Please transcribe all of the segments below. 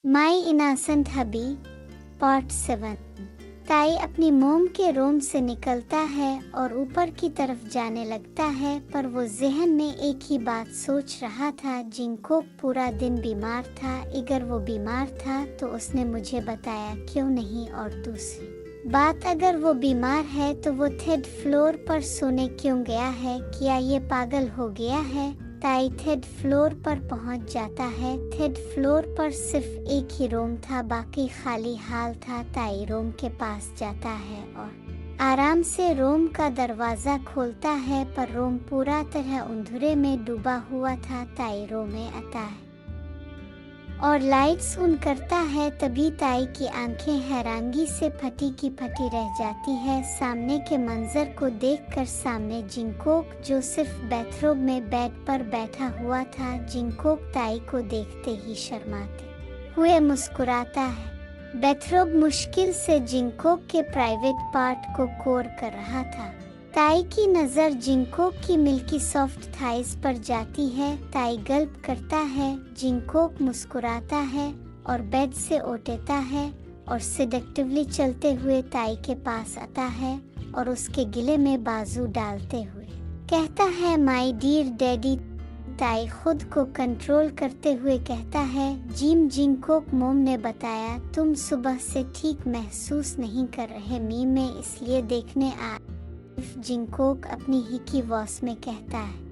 माई innocent हबी part 7। ताई अपनी मोम के रोम से निकलता है और ऊपर की तरफ जाने लगता है, पर वो ज़हन में एक ही बात सोच रहा था। जिंगकोक पूरा दिन बीमार था। अगर वो बीमार था तो उसने मुझे बताया क्यों नहीं, और दूसरी बात, अगर वो बीमार है तो वो थर्ड फ्लोर पर सोने क्यों गया है? क्या ये पागल हो गया है? ताई थर्ड फ्लोर पर पहुंच जाता है। थर्ड फ्लोर पर सिर्फ एक ही रूम था, बाकी खाली हाल था। ताई रूम के पास जाता है और आराम से रूम का दरवाजा खोलता है, पर रूम पूरा तरह अंधेरे में डूबा हुआ था। ताई रूम में आता है और लाइट्स ऑन करता है। तभी ताई की आंखें हैरानगी से फटी की फटी रह जाती है सामने के मंजर को देखकर। सामने जिंगकोक, जो सिर्फ बाथरूम में बेड पर बैठा हुआ था। जिंगकोक ताई को देखते ही शर्माते हुए मुस्कुराता है। बाथरूम मुश्किल से जिंगकोक के प्राइवेट पार्ट को कोर कर रहा था। ताई की नज़र जिंगकोक की मिल्की सॉफ्ट थाइस पर जाती है। ताई गल्प करता है। जिंगकोक मुस्कुराता है और बेड से उठता है और सिडक्टिवली चलते हुए ताई के पास आता है और उसके गले में बाजू डालते हुए कहता है, माय डियर डैडी। ताई खुद को कंट्रोल करते हुए कहता है, जिंगकोक मोम ने बताया तुम सुबह से ठीक महसूस नहीं कर रहे मी, मैं इसलिए देखने आ। जिंगकोक अपनी ही की वॉइस में कहता है,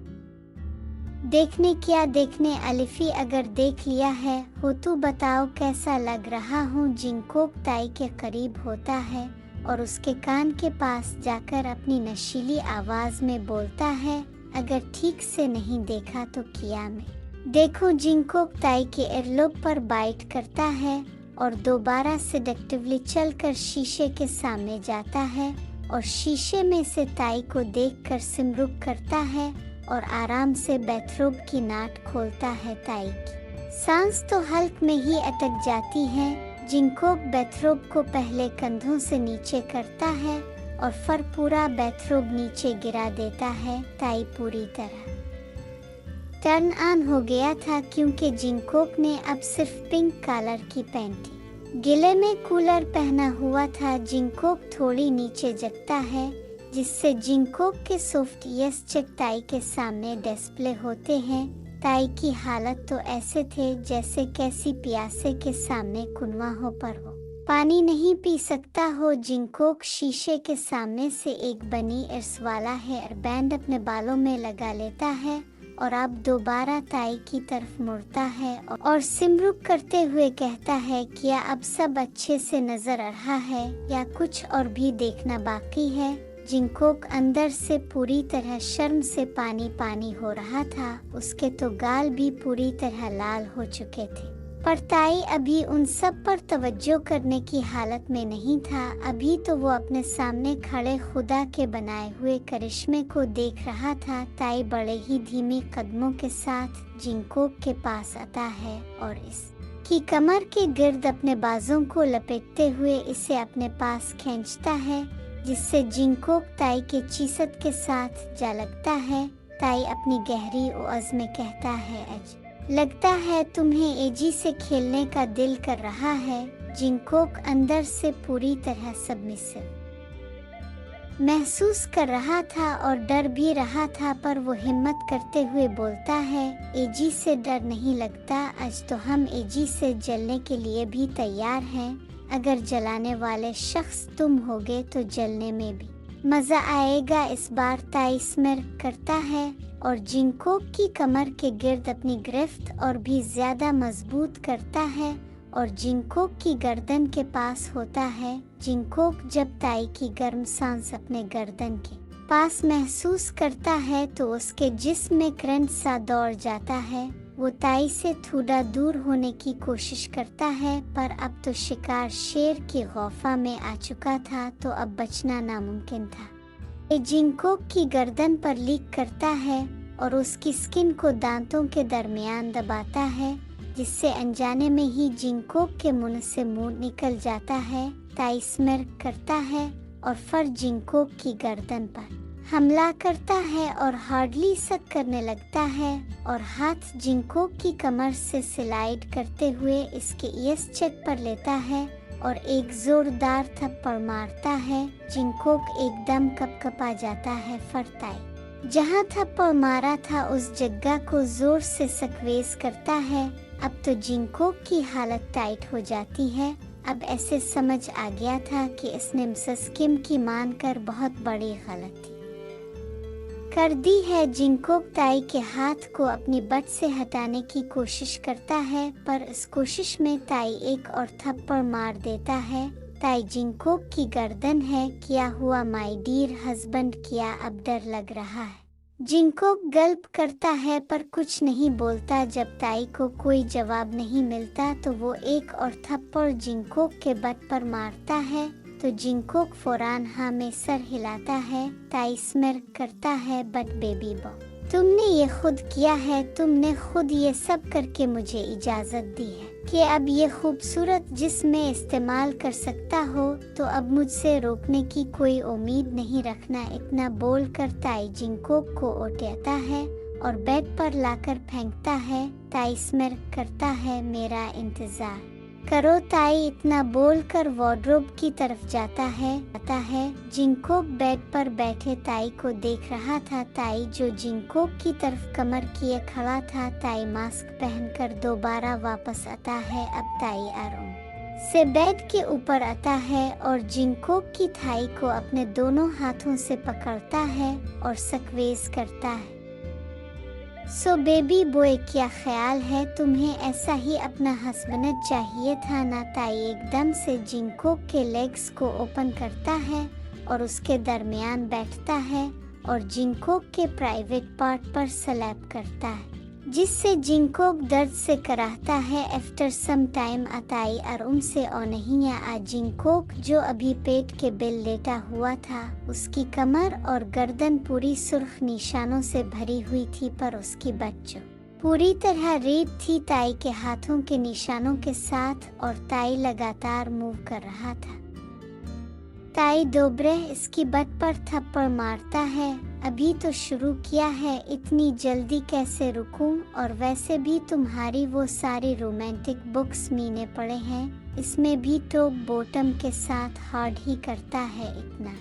देखने क्या देखने अलिफी, अगर देख लिया है हो तो बताओ कैसा लग रहा हूँ। जिंगकोक ताई के करीब होता है और उसके कान के पास जाकर अपनी नशीली आवाज में बोलता है, अगर ठीक से नहीं देखा तो किया मैं देखो। जिंगकोक ताई के एयरलोब पर बाइट करता है और दोबारा सिडक्टिवली चलकर शीशे के सामने जाता है और शीशे में से ताई को देखकर सिमरुक करता है और आराम से बाथरूम की नाट खोलता है। ताई की सांस तो हल्क में ही अटक जाती है। जिंगकोक बाथरूम को पहले कंधों से नीचे करता है और फिर पूरा बाथरूम नीचे गिरा देता है। ताई पूरी तरह टर्न ऑन हो गया था, क्योंकि जिंगकोक ने अब सिर्फ पिंक कलर की पैंट गले में कूलर पहना हुआ था। जिंगकोक थोड़ी नीचे झुकता है, जिससे जिंगकोक के सॉफ्ट यस चेक ताई के सामने डिस्प्ले होते हैं। ताई की हालत तो ऐसे थे जैसे कैसी प्यासे के सामने कुनवा हो पर हो पानी नहीं पी सकता हो। जिंगकोक शीशे के सामने से एक बनी एयर्स वाला हेयर बैंड अपने बालों में लगा लेता है और अब दोबारा ताई की तरफ मुड़ता है और सिमरुक करते हुए कहता है, क्या अब सब अच्छे से नजर आ रहा है या कुछ और भी देखना बाकी है? जिंगकोक अंदर से पूरी तरह शर्म से पानी पानी हो रहा था। उसके तो गाल भी पूरी तरह लाल हो चुके थे, पर ताई अभी उन सब पर तवज्जो करने की हालत में नहीं था। अभी तो वो अपने सामने खड़े खुदा के बनाए हुए करिश्मे को देख रहा था। ताई बड़े ही धीमे कदमों के साथ जिंगकोक के पास आता है और इसकी कमर के गिर्द अपने बाजों को लपेटते हुए इसे अपने पास खींचता है, जिससे जिंगकोक ताई के चीसत के साथ जा लगता है। ताई अपनी गहरी आवाज में कहता है, लगता है तुम्हें एजी से खेलने का दिल कर रहा है। जिंगकोक अंदर से पूरी तरह सबमिसिव महसूस कर रहा था और डर भी रहा था, पर वो हिम्मत करते हुए बोलता है, एजी से डर नहीं लगता। आज तो हम एजी से जलने के लिए भी तैयार हैं। अगर जलाने वाले शख्स तुम होगे तो जलने में भी मजा आएगा। इस बार ताई स्मिर्क करता है और जिंगकोक की कमर के गिर्द अपनी गिरफ्त और भी ज्यादा मजबूत करता है और जिंगकोक की गर्दन के पास होता है। जिंगकोक जब ताई की गर्म सांस अपने गर्दन के पास महसूस करता है तो उसके जिस्म में करंट सा दौड़ जाता है। वो ताई से थोड़ा दूर होने की कोशिश करता है, पर अब तो शिकार शेर की गौफा में आ चुका था, तो अब बचना नामुमकिन था। जिंगकोक की गर्दन पर लीक करता है और उसकी स्किन को दांतों के दरमियान दबाता है, जिससे अनजाने में ही जिंगकोक के मुंह से मुंह निकल जाता है। ताई स्मिर्क करता है और फिर जिंगकोक की गर्दन पर हमला करता है और हार्डली सक करने लगता है और हाथ जिंगकोक की कमर से स्लाइड करते हुए इसके ईएस चेक पर लेता है और एक जोरदार थप्पड़ मारता है। जिंगकोक एकदम कपकपा जाता है। ताई जहां थप्पड़ मारा था उस जगह को जोर से सकवेज करता है। अब तो जिंगकोक की हालत टाइट हो जाती है। अब ऐसे समझ आ गया था कि इसने मिसेस किम की मानकर बहुत बड़ी गलती कर दी है। जिंगकोक ताई के हाथ को अपनी बट से हटाने की कोशिश करता है, पर इस कोशिश में ताई एक और थप्पड़ मार देता है। ताई जिंगकोक की गर्दन है। क्या हुआ माय डियर हस्बैंड, क्या अब डर लग रहा है? जिंगकोक गल्प करता है पर कुछ नहीं बोलता। जब ताई को कोई जवाब नहीं मिलता तो वो एक और थप्पड़ जिंगकोक के बट पर मारता है। तो जिंगकोक फौरन हाँ में सर हिलाता है। ताई स्मिर्क करता है, बट बेबी बॉय, तुमने ये खुद किया है। तुमने खुद ये सब करके मुझे इजाजत दी है कि अब ये खूबसूरत जिस्म में इस्तेमाल कर सकता हो, तो अब मुझसे रोकने की कोई उम्मीद नहीं रखना। इतना बोल कर ताई जिंगकोक को उठाता है और बेड पर लाकर फेंकता है। ताई स्मिर्क करता है, मेरा इंतजार करो। ताई इतना बोलकर वार्डरोब की तरफ जाता है। जिंगकोक बेड पर बैठे ताई को देख रहा था। ताई जो जिंगकोक की तरफ कमर किए खड़ा था। ताई मास्क पहनकर दोबारा वापस आता है। अब ताई आराम से बेड के ऊपर आता है और जिंगकोक की थाई को अपने दोनों हाथों से पकड़ता है और सकवेज करता है। सो बेबी बॉय, क्या ख्याल है? तुम्हें ऐसा ही अपना हस्बैंड चाहिए था ना? ताई एकदम से जिंगकोक के लेग्स को ओपन करता है और उसके दरमियान बैठता है और जिंगकोक के प्राइवेट पार्ट पर स्लैप करता है, जिससे जिंगकोक दर्द से कराहता है। आफ्टर सम टाइम ताई आराम से और नहीं आ जिंगकोक जो अभी पेट के बिल लेटा हुआ था, उसकी कमर और गर्दन पूरी सुर्ख निशानों से भरी हुई थी, पर उसकी बच्चों पूरी तरह रेड थी ताई के हाथों के निशानों के साथ, और ताई लगातार मूव कर रहा था। ताई दोबारा इसकी बट पर थप्पड़ मारता है। अभी तो शुरू किया है, इतनी जल्दी कैसे रुकूं? और वैसे भी तुम्हारी वो सारी रोमांटिक बुक्स मीने पड़े हैं, इसमें भी टॉप बॉटम के साथ हार्ड ही करता है। इतना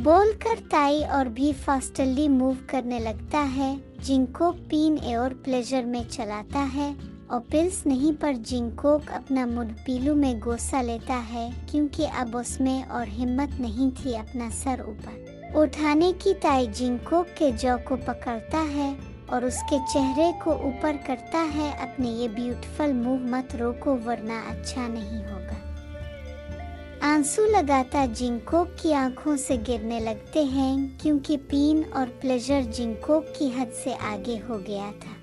बोलकर ताई और भी फास्टली मूव करने लगता है। जिंगकोक पिन और प्लेजर में चलाता है और पिल्स नहीं, पर जिंगकोक अपना मुंह पीलू में गोसा लेता है, क्योंकि अब उसमें और हिम्मत नहीं थी अपना सर ऊपर उठाने की। ताई जिंगकोक के जॉ को पकड़ता है और उसके चेहरे को ऊपर करता है। अपने ये ब्यूटीफुल मूव मत रोको, वरना अच्छा नहीं होगा। आंसू लगाता जिंगकोक की आंखों से गिरने लगते हैं, क्योंकि पीन और प्लेजर जिंगकोक की हद से आगे हो गया था।